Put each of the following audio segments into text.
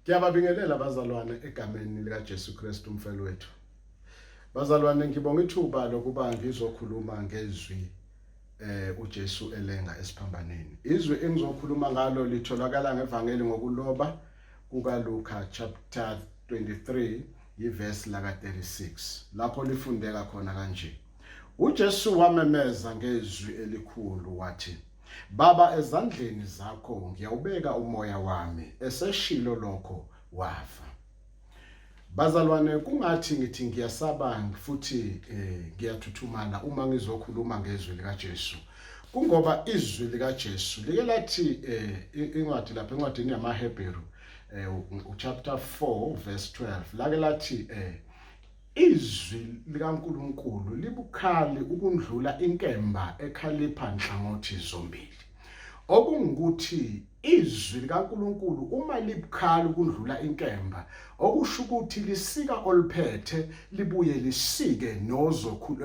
Ngiyababingelela bazalwane egameni lika Jesu Kristu umfelo wethu. Bazalwane ngibonga ithuba lokuba ngizokhuluma ngezwi uJesu elenga esiphambanweni. Izwi engizokhuluma ngalo litholakala ngevangeli ngokuloba kuka Luka chapter 23 iverse laka 36. Lapho lifundeka khona kanje. uJesu wamemeza ngezwi elikhulu wathi, Baba, ezandleni zakho ngiyawubeka umoya wami. Eseshilo lokho wafa. Bazalwane, kungathi ngithi ngiyasaba futhi ngiyathuthumana uma ngizokhuluma ngezwi lika Jesu. Kungoba izwi lika Jesu like lathi incwadi lapha encwadini yamaHebheru chapter 4 verse 12 lake lathi izwi likaNkulunkulu libukhali ukundlula inkemba ekhalipha nhlangothi zombili. Okungukuthi izwi likaNkulunkulu uma libukhali ukundlula inkemba, okusho ukuthi lisika oluphethe libuye lisike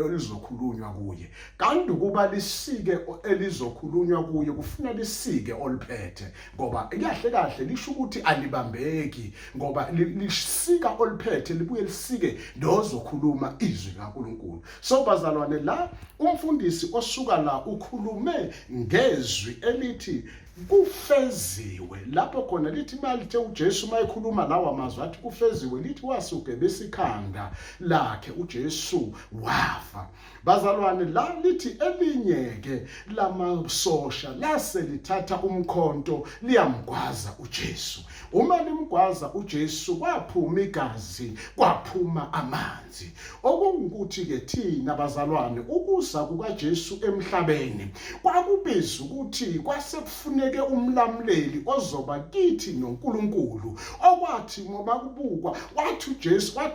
elizokhulunywa kuye. Kanti kuba lisike elizokhulunywa kuye kufuna lisike oluphethe, ngoba kahle kahle lisho ukuthi alibambeki, ngoba lisika oluphethe libuye lisike nozokhuluma izwi likaNkulunkulu. So bazalwane, la umfundisi osuka la ukhulume ngezwi elithi kufeziwe. Lapho khona lithi malithe uJesu mayekhuluma lawa amazwi athi kufeziwe, lithi wasuke besikhanda lakhe uJesu wafa. Bazalwane, la lithi elinyeke lamasosha lase lithatha umkhonto liyamgwaza uJesu. Uma limgwaza uJesu kwaphuma igazi, kwaphuma amanzi. Okungukuthi ke thina bazalwane, ukuza kukaJesu emhlabeni kwakubiza ukuthi kwasekufuneke umlamleli ozoba kithi noNkulunkulu. Okwathi ngoba kubukwa wathi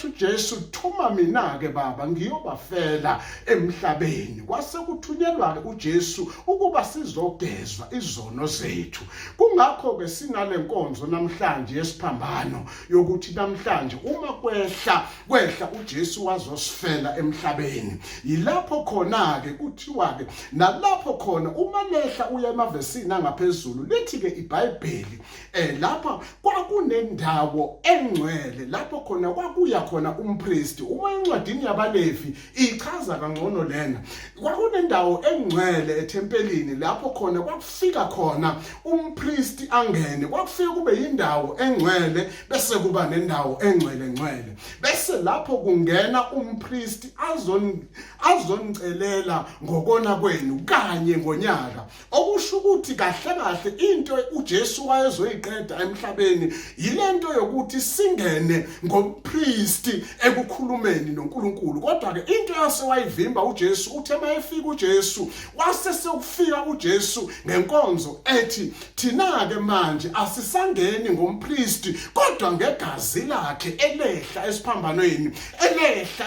uJesu, thuma mina ke Baba ngiyobafela emhlabeni. Kwasekuthunyelwa ke uJesu ukuba sizogezwa izono zethu. Kungakho ke sinale nkonzo namhlanje yesiphambano yokuthi namhlanje uma kwehla uJesu wazosifela emhlabeni. Yilapho khona ke kuthiwa ke nalapho khona uma lehla uya emavesini angaphezulu lithi ke iBhayibheli lapha kwakunendawo engcwele lapho khona kwakuya khona umpristi. Uma encwadini yabaLevi ichaza kangcono lena, kwakunendawo engcwele ethempelini lapho khona kwakufika khona umpristi angene. Kwakufika kube yindawo engcwele bese kuba nendawo engcwele, bese lapho kungena umpristi azoncelela ngokona kwenu kanye ngonyaka. Okusho ukuthi kahle into uJesu wayezoyiqeda emhlabeni yilento yokuthi singene ngompristi ekukhulumeni noNkulunkulu. Kodwa ke into yase wayivimba uJesu, uthe mayefika uJesu wase sekufika uJesu ngenkonzo ethi thina ke manje asisangeni ngompristi kodwa ngegazi lakhe elehla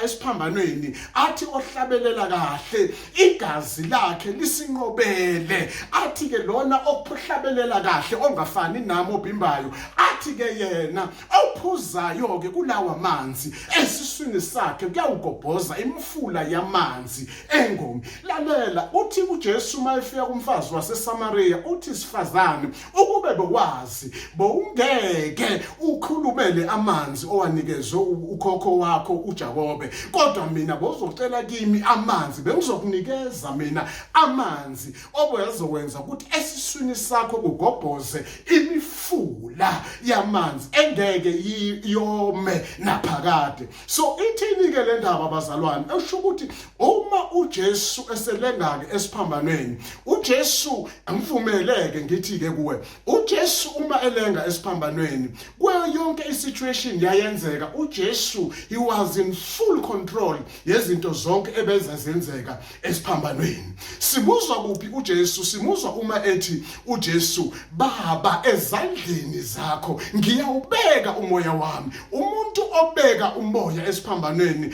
esiphambanweni athi ohlabelela kahle igazi lakhe lisinqobele. Athi ke lona okuhlabelela kahle ongafani nami obhimbayo, athi ke yena ophuzayo ke kulawa manzi esiswini sakhe kuyawugobhoza imfula yamanzi engomi. Lalela, uthi uJesu mayefika kumfazi waseSamaria uthi sifazane, ukube bewazi bowungeke ukhulumele amanzi owanikezwe ukhokho wakho uJakobe, kodwa mina bozocela kimi amanzi bengizokunikeza mina amanzi obezokwenza ukuthi esiswini sakho kugobhoze imifula yamanzi engeke yome naphakade. So ithini ke le ndaba bazalwane? Esho ukuthi uma uJesu eselenga-ke esiphambanweni, uJesu angivumeleke ngithi ke kuwe, uJesu uma elenga esiphambanweni kuyo yonke isituation yayenzeka, uJesu he was in full control yezinto zonke ebezazenzeka esiphambanweni. Simuzwa kuphi uJesu? Simuzwa uma ethi uJesu, Baba, ezandleni zakho ngiyawubeka umoya wami. Umuntu obeka umoya esiphambanweni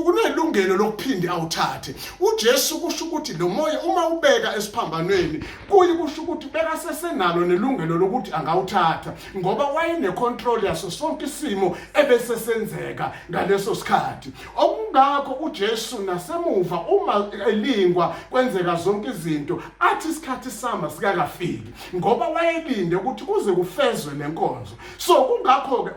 unelungelo lokuphinde awuthathe. uJesu kusho ukuthi lo moya uma ubeka esiphambanweni kuyi kusho ukuthi beka sesenalo nelungelo lokuthi angawuthatha ngoba wayene control yaso sonke isimo ebesesenzeka ngaleso sikhathi. Okungakho uJesu nasemuva uma elingwa kwenzeka zonke izinto athi isikhathi sama sikakafiki ngoba wayelinde ukuthi kuze kufezwe lenkonzo. So kungakho ke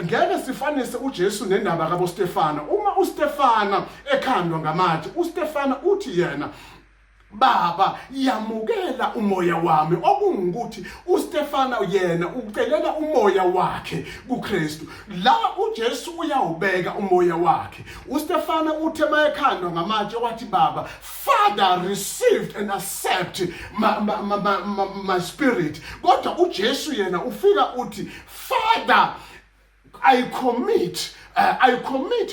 ngeke sifanise uJesu nendaba kaBo Stefana. Uma uStefana ekhandwa ngamatshe, uStefana uthi yena Baba yamukela umoya wami, okungukuthi uStefana yena ucelela umoya wakhe kuKristu. La uJesu uyawubeka umoya wakhe. uStefana uthe mayekhandwa ngamatshe wathi Baba, Father, received and accept my spirit. Kodwa uJesu yena ufika uthi Father, I commit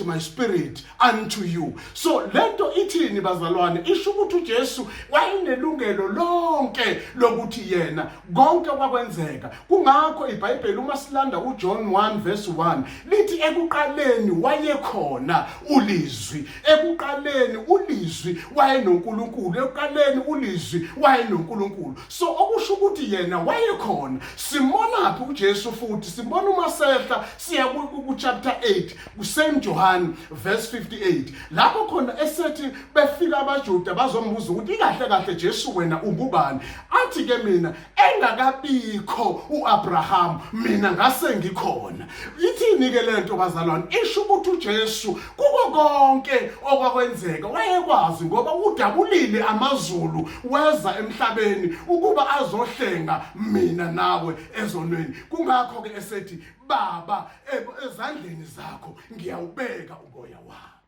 my spirit unto you. So lento ithini bazalwane? Isho ukuthi uJesu wayinelungelo lonke lokuthi yena konke kwakwenzeka. Kungakho iBhayibheli uma silanda uJohn 1:1 lithi ekuqaleni wayekhona ulizwi. Ekuqaleni ulizwi wayenoNkulunkulu. Ekuqaleni ulizwi wayenoNkulunkulu. So okusho ukuthi yena wayekhona. Simona phi uJesu futhi? Simbona uma sehla siya ku chapter 8 kuSaint John verse 58 lapho khona esethi befika abaJuda bazombuza ukuthi kahle kahle Jesu wena ungubani? Athi ke mina engakabikho uAbraham mina ngase ngikhona. Ithini ke lento bazalwane? Isho ukuthi uJesu kuko konke okwakwenzeka wayekwazi ngoba udabulile amazulu weza emhlabeni ukuba azohlenga mina nawe ezonweni. Kungakho ke esethi Baba ezandleni zakho ngiyawubeka umoya wami.